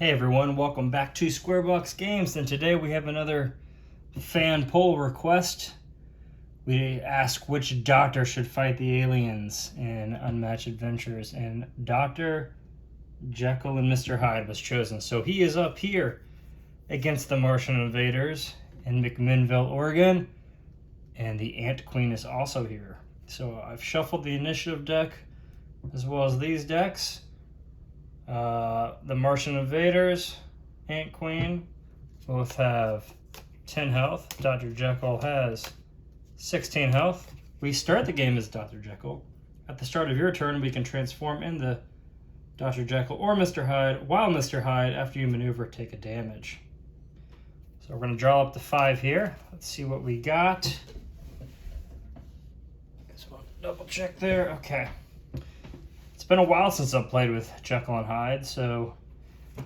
Hey everyone, welcome back to Squarebox Games, and today we have another fan poll request. We ask which doctor should fight the aliens in Unmatched Adventures, and Dr. Jekyll and Mr. Hyde was chosen. So he is up here against the Martian invaders in McMinnville, Oregon, and the Ant Queen is also here. So I've shuffled the initiative deck as well as these decks. The Martian invaders, Ant Queen, both have 10 health. Dr. Jekyll has 16 health. We start the game as Dr. Jekyll. At the start of your turn, we can transform into Dr. Jekyll or Mr. Hyde, while Mr. Hyde, after you maneuver, take a damage. So we're going to draw up the 5 here. Let's see what we got. Guess we'll double check there. Okay. It's been a while since I've played with Jekyll and Hyde, so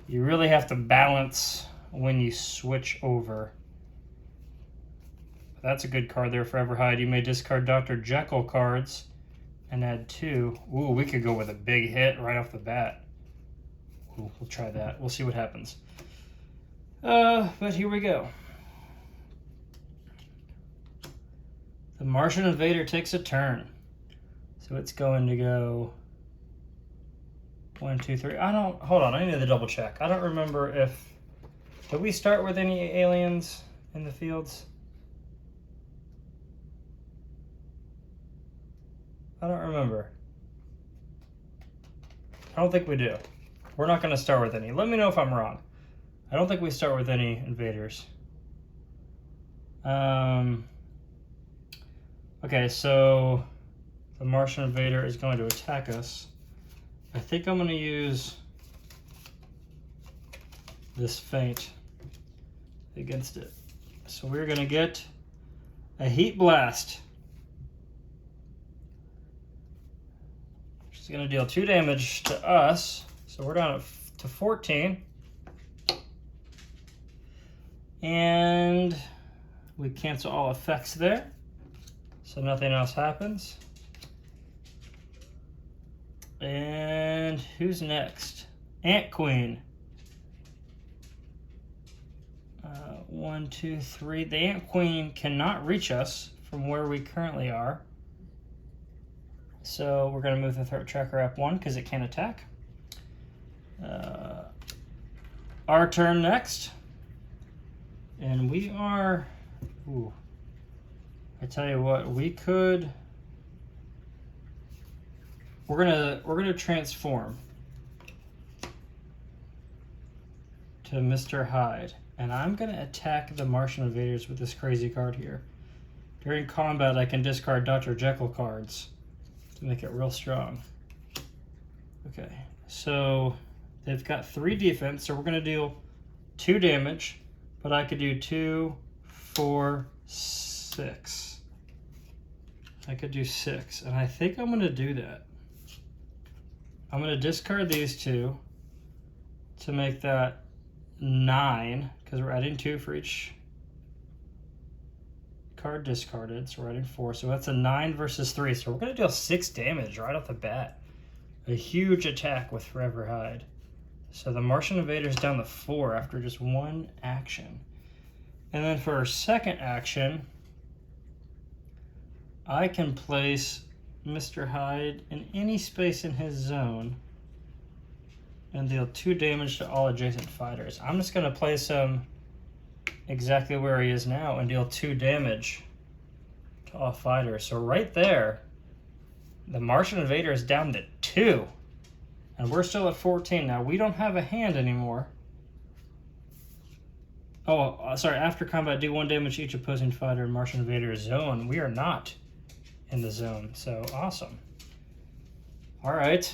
you really have to balance when you switch over. That's a good card there, Forever Hyde. You may discard Dr. Jekyll cards and add 2. Ooh, we could go with a big hit right off the bat. Ooh, we'll try that. We'll see what happens. But here we go. The Martian invader takes a turn. So it's going to go 1, 2, 3. Hold on, I need to double check. I don't remember if, did we start with any aliens in the fields? I don't remember. I don't think we do. We're not going to start with any. Let me know if I'm wrong. I don't think we start with any invaders. Okay, so the Martian invader is going to attack us. I think I'm going to use this feint against it. So we're going to get a heat blast, which is going to deal 2 damage to us. So we're down to 14. And we cancel all effects there, so nothing else happens. And who's next? Ant Queen. 1, 2, 3. The Ant Queen cannot reach us from where we currently are. So we're going to move the threat tracker up 1 because it can't attack. Our turn next. And we are... Ooh. I tell you what, we could... We're gonna transform to Mr. Hyde, and I'm gonna attack the Martian invaders with this crazy card here. During combat, I can discard Dr. Jekyll cards to make it real strong. Okay, so they've got 3 defense, so we're gonna deal 2 damage, but I could do 2, 4, 6. I could do 6, and I think I'm gonna do that. I'm going to discard these 2 to make that 9, because we're adding 2 for each card discarded, so we're adding 4. So that's a 9 versus 3. So we're going to deal 6 damage right off the bat. A huge attack with Forever Hyde. So the Martian invader's down to 4 after just 1 action. And then for our second action, I can place Mr. Hyde in any space in his zone and deal 2 damage to all adjacent fighters. I'm just going to place him exactly where he is now and deal 2 damage to all fighters. So right there, the Martian invader is down to 2, and we're still at 14. Now, we don't have a hand anymore. Oh, sorry, after combat, do 1 damage to each opposing fighter in Martian invader's zone. We are not in the zone, so awesome. All right,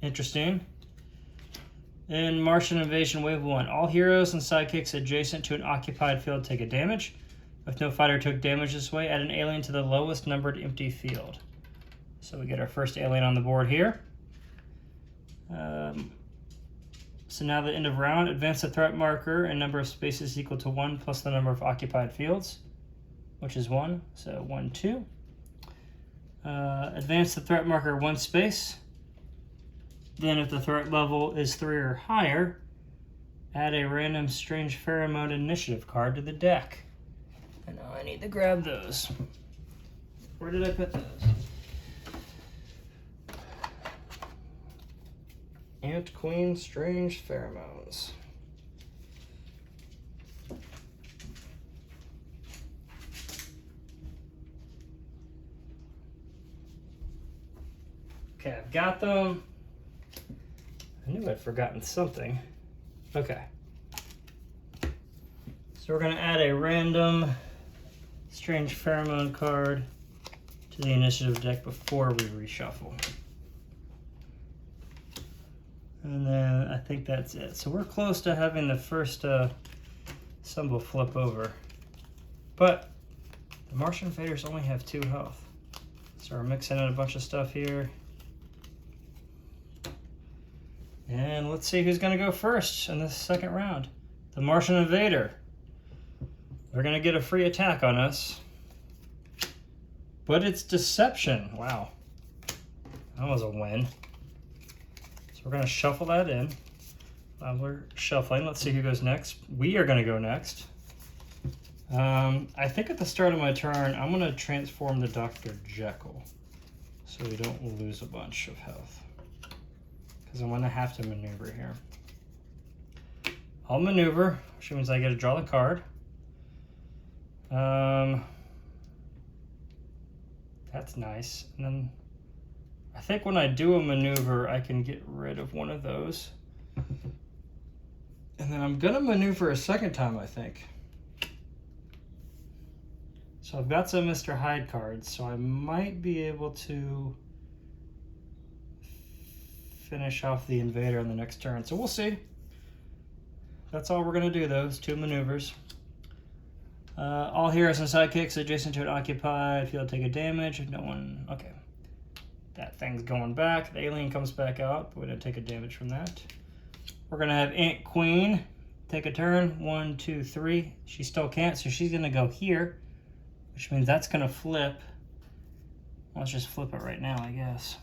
interesting. In Martian Invasion Wave 1, all heroes and sidekicks adjacent to an occupied field take a damage. If no fighter took damage this way, add an alien to the lowest numbered empty field. So we get our first alien on the board here. So now the end of round, advance the threat marker and number of spaces equal to 1 plus the number of occupied fields, which is 1, so 1, 2. Advance the threat marker 1 space. Then if the threat level is 3 or higher, add a random strange pheromone initiative card to the deck. And now I need to grab those. Where did I put those? Ant Queen Strange Pheromones. Okay, I've got them. I knew I'd forgotten something. Okay. So we're going to add a random strange pheromone card to the initiative deck before we reshuffle. And then I think that's it. So we're close to having the first symbol flip over. But the Martian Invaders only have 2 health. So we're mixing in a bunch of stuff here. And let's see who's going to go first in this second round. The Martian Invader. They're going to get a free attack on us. But it's Deception. Wow. That was a win. So we're going to shuffle that in. We're shuffling. Let's see who goes next. We are going to go next. I think at the start of my turn, I'm going to transform the Dr. Jekyll so we don't lose a bunch of health. Because I'm going to have to maneuver here. I'll maneuver, which means I get to draw the card. That's nice. And then I think when I do a maneuver, I can get rid of one of those. And then I'm going to maneuver a second time, I think. So I've got some Mr. Hyde cards, so I might be able to finish off the Invader on the next turn. So we'll see. That's all we're going to do, those 2 maneuvers. All heroes and sidekicks adjacent to an occupied field take a damage. If no one... Okay. That thing's going back. The alien comes back out, but we didn't take a damage from that. We're going to have Ant Queen take a turn. 1, 2, 3. She still can't, so she's going to go here, which means that's going to flip. Let's just flip it right now, I guess.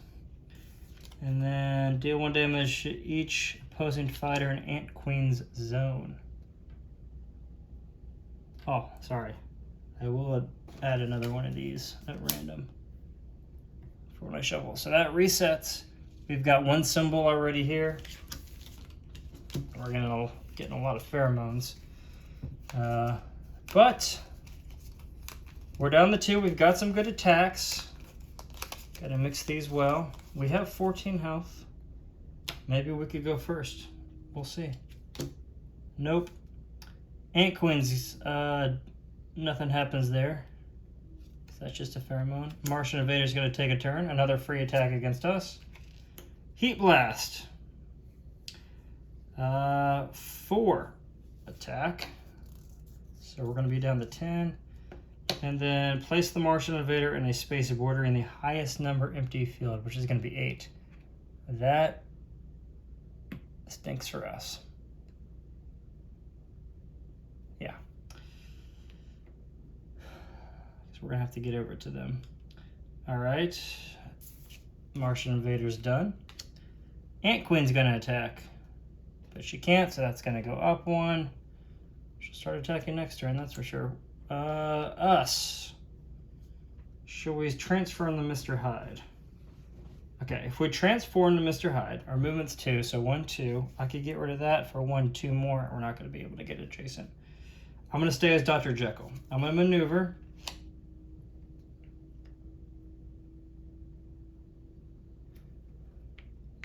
And then deal 1 damage to each opposing fighter in Ant Queen's zone. Oh, sorry. I will add another one of these at random for when I shuffle. So that resets. We've got 1 symbol already here. We're getting a lot of pheromones. But we're down to 2. We've got some good attacks. Got to mix these well. We have 14 health. Maybe we could go first. We'll see. Nope. Ant Queens, nothing happens there. That's just a pheromone. Martian Invader's going to take a turn. Another free attack against us. Heat Blast. 4 attack. So we're going to be down to 10. And then place the Martian Invader in a space bordering the highest number empty field, which is going to be 8. That stinks for us. Yeah. So we're going to have to get over to them. All right. Martian Invader's done. Ant Queen's going to attack. But she can't, so that's going to go up 1. She'll start attacking next turn, that's for sure. Us. Should we transform to Mr. Hyde? Okay, if we transform to Mr. Hyde, our movement's 2, so 1, 2. I could get rid of that for 1, 2 more. We're not going to be able to get adjacent. I'm going to stay as Dr. Jekyll. I'm going to maneuver.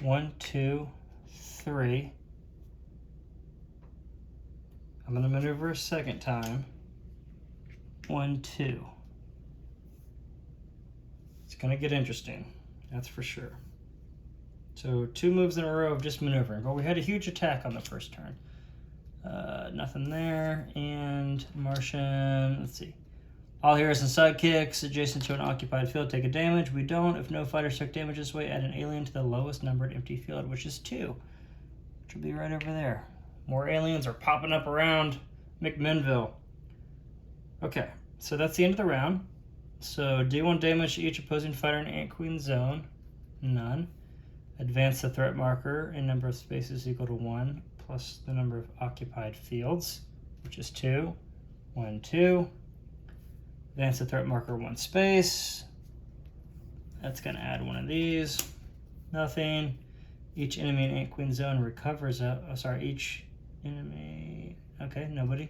One, 2, 3. I'm going to maneuver a second time. 1, 2. It's going to get interesting, that's for sure. So 2 moves in a row of just maneuvering, but we had a huge attack on the first turn. Nothing there, and Martian, let's see. All heroes and sidekicks adjacent to an occupied field take a damage. We don't. If no fighters took damage this way, add an alien to the lowest numbered empty field, which is 2, which will be right over there. More aliens are popping up around McMinnville. Okay, so that's the end of the round. So D1 damage to each opposing fighter in Ant Queen zone. None. Advance the threat marker in number of spaces equal to 1 plus the number of occupied fields, which is 2. 1, 2. Advance the threat marker 1 space. That's going to add one of these. Nothing. Each enemy in Ant Queen zone recovers each enemy. Okay, nobody.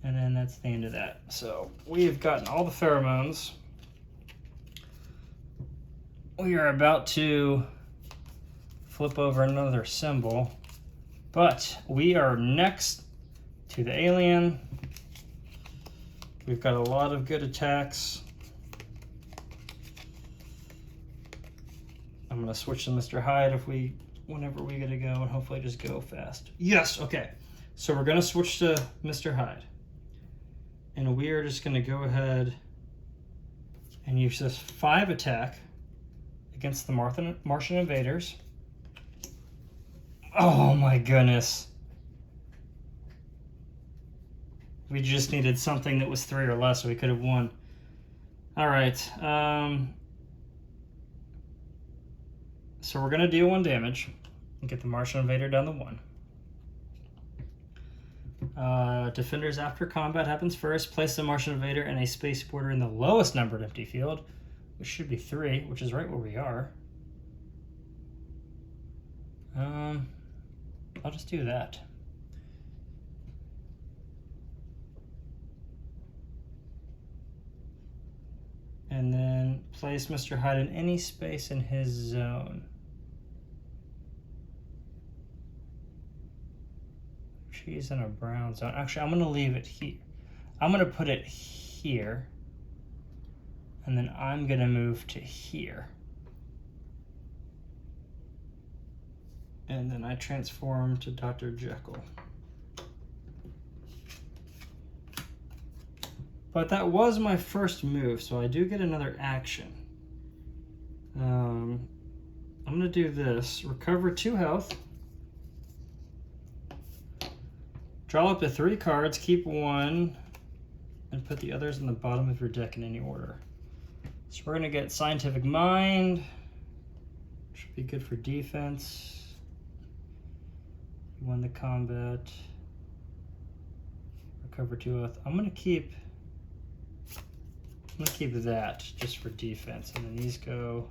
And then that's the end of that. So we have gotten all the pheromones. We are about to flip over another symbol, but we are next to the alien. We've got a lot of good attacks. I'm gonna switch to Mr. Hyde whenever we gotta go, and hopefully just go fast. Yes, okay. So we're gonna switch to Mr. Hyde. And we are just gonna go ahead and use this 5 attack against the Martian invaders. Oh my goodness. We just needed something that was 3 or less so we could have won. All right. So we're going to deal 1 damage and get the Martian invader down to 1. Defenders after combat happens first. Place the Martian invader and a space border in the lowest numbered empty field, which should be 3, which is right where we are. I'll just do that. And then place Mr. Hyde in any space in his zone. She's in a brown zone. Actually, I'm going to leave it here. I'm going to put it here. And then I'm going to move to here. And then I transform to Dr. Jekyll. But that was my first move, so I do get another action. I'm going to do this. Recover 2 health. Draw up to 3 cards, keep 1, and put the others in the bottom of your deck in any order. So we're going to get Scientific Mind. Should be good for defense. You won the combat. Recover 2 health. I'm going to keep that just for defense. And then these go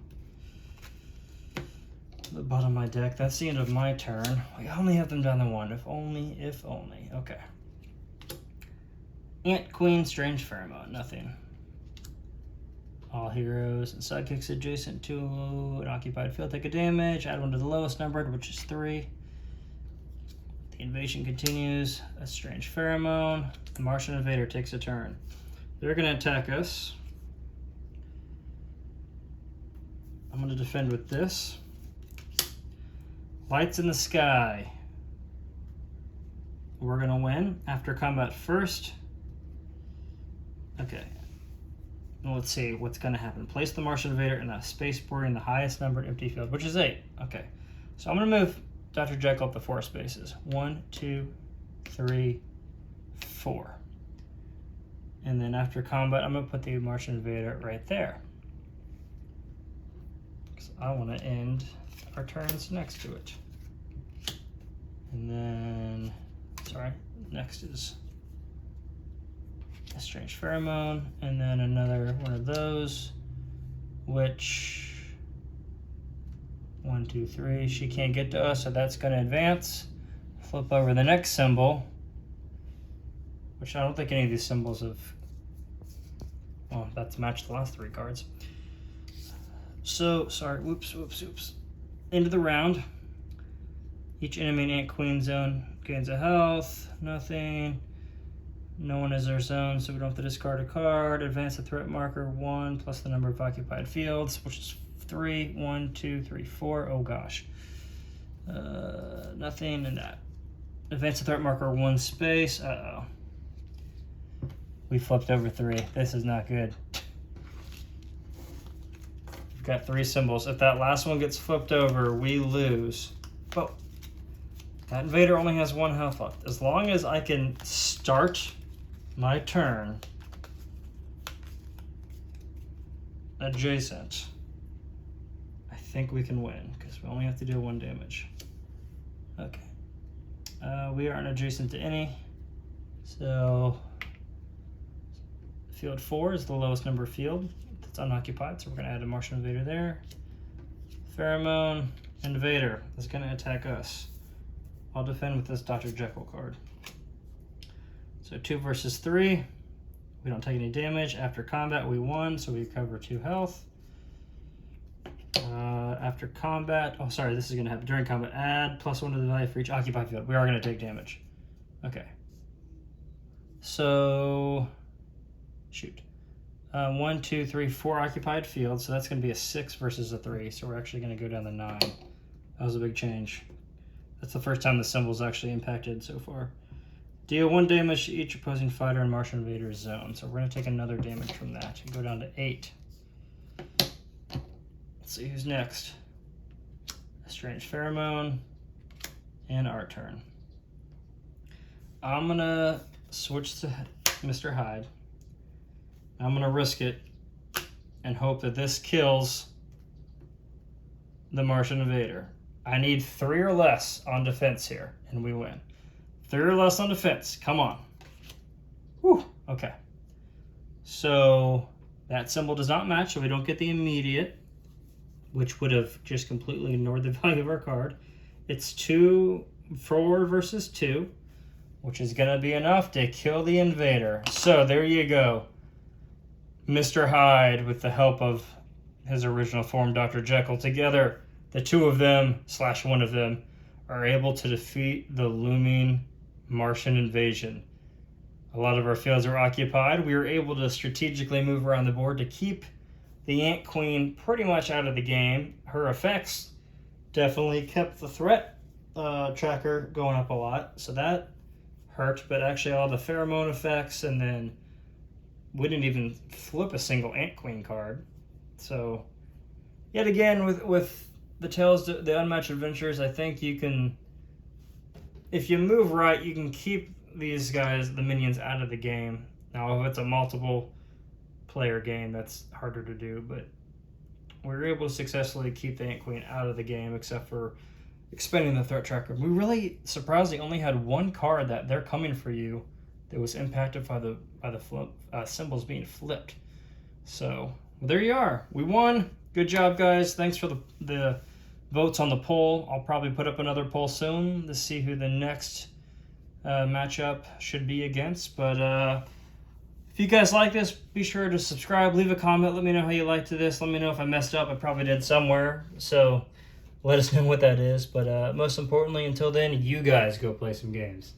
to the bottom of my deck. That's the end of my turn. We only have them down to 1. If only. Okay. Ant Queen, Strange Pheromone. Nothing. All heroes and sidekicks adjacent to an occupied field take a damage. Add 1 to the lowest numbered, which is 3. The invasion continues. A Strange Pheromone. The Martian invader takes a turn. They're going to attack us. I'm going to defend with this. Lights in the Sky. We're going to win after combat first. Okay. Well, let's see what's going to happen. Place the Martian invader in a space border in the highest numbered empty field, which is 8. Okay. So I'm going to move Dr. Jekyll up to 4 spaces. 1, 2, 3, 4. And then after combat, I'm going to put the Martian invader right there. Because I want to end our turns next to it. And then, next is a Strange Pheromone, and then another one of those, which 1, 2, 3, she can't get to us, so that's going to advance. Flip over the next symbol, which I don't think any of these symbols have, well, that's matched the last 3 cards. So, whoops. End of the round. Each enemy in Ant Queen zone gains a health. Nothing. No one is their zone, so we don't have to discard a card. Advance the threat marker 1 plus the number of occupied fields, which is 3. 1, 2, 3, 4. Oh gosh. Nothing in that. Advance the threat marker 1 space. Uh-oh. We flipped over 3. This is not good. We've got 3 symbols. If that last one gets flipped over, we lose. Oh. That invader only has 1 health left. As long as I can start my turn adjacent, I think we can win because we only have to do 1 damage. Okay. We aren't adjacent to any. So field 4 is the lowest number field that's unoccupied. So we're going to add a Martian Invader there. Pheromone Invader is going to attack us. I'll defend with this Dr. Jekyll card. So 2 versus 3. We don't take any damage. After combat, we won, so we recover 2 health. After combat, oh sorry, this is going to happen during combat. Add +1 to the value for each occupied field. We are going to take damage. Okay. So, shoot. 1, 2, 3, 4 occupied fields, so that's going to be a 6 versus a 3. So we're actually going to go down to 9. That was a big change. That's the first time the symbol's actually impacted so far. Deal 1 damage to each opposing fighter in Martian Invader's zone. So we're going to take another damage from that and go down to 8. Let's see who's next. A Strange Pheromone and our turn. I'm going to switch to Mr. Hyde. I'm going to risk it and hope that this kills the Martian Invader. I need 3 or less on defense here, and we win. 3 or less on defense. Come on. Whew. Okay. So that symbol does not match, so we don't get the immediate, which would have just completely ignored the value of our card. It's 4 versus 2, which is going to be enough to kill the invader. So there you go. Mr. Hyde, with the help of his original form, Dr. Jekyll, together, the 2 of them / 1 of them are able to defeat the looming Martian invasion. A lot of our fields are occupied. We were able to strategically move around the board to keep the Ant Queen pretty much out of the game. Her effects definitely kept the threat tracker going up a lot, so that hurt, but actually all the pheromone effects, and then we didn't even flip a single Ant Queen card. So yet again, with the Tales, the Unmatched Adventures, I think you can, if you move right, you can keep these guys, the minions, out of the game. Now, if it's a multiple player game, that's harder to do, but we were able to successfully keep the Ant Queen out of the game, except for expending the threat tracker. We really, surprisingly, only had 1 card that they're coming for you that was impacted by the symbols being flipped. So, well, there you are. We won. Good job, guys. Thanks for the votes on the poll. I'll probably put up another poll soon to see who the next matchup should be against. But if you guys like this, be sure to subscribe, leave a comment, let me know how you liked this. Let me know if I messed up. I probably did somewhere. So let us know what that is. But most importantly, until then, you guys go play some games.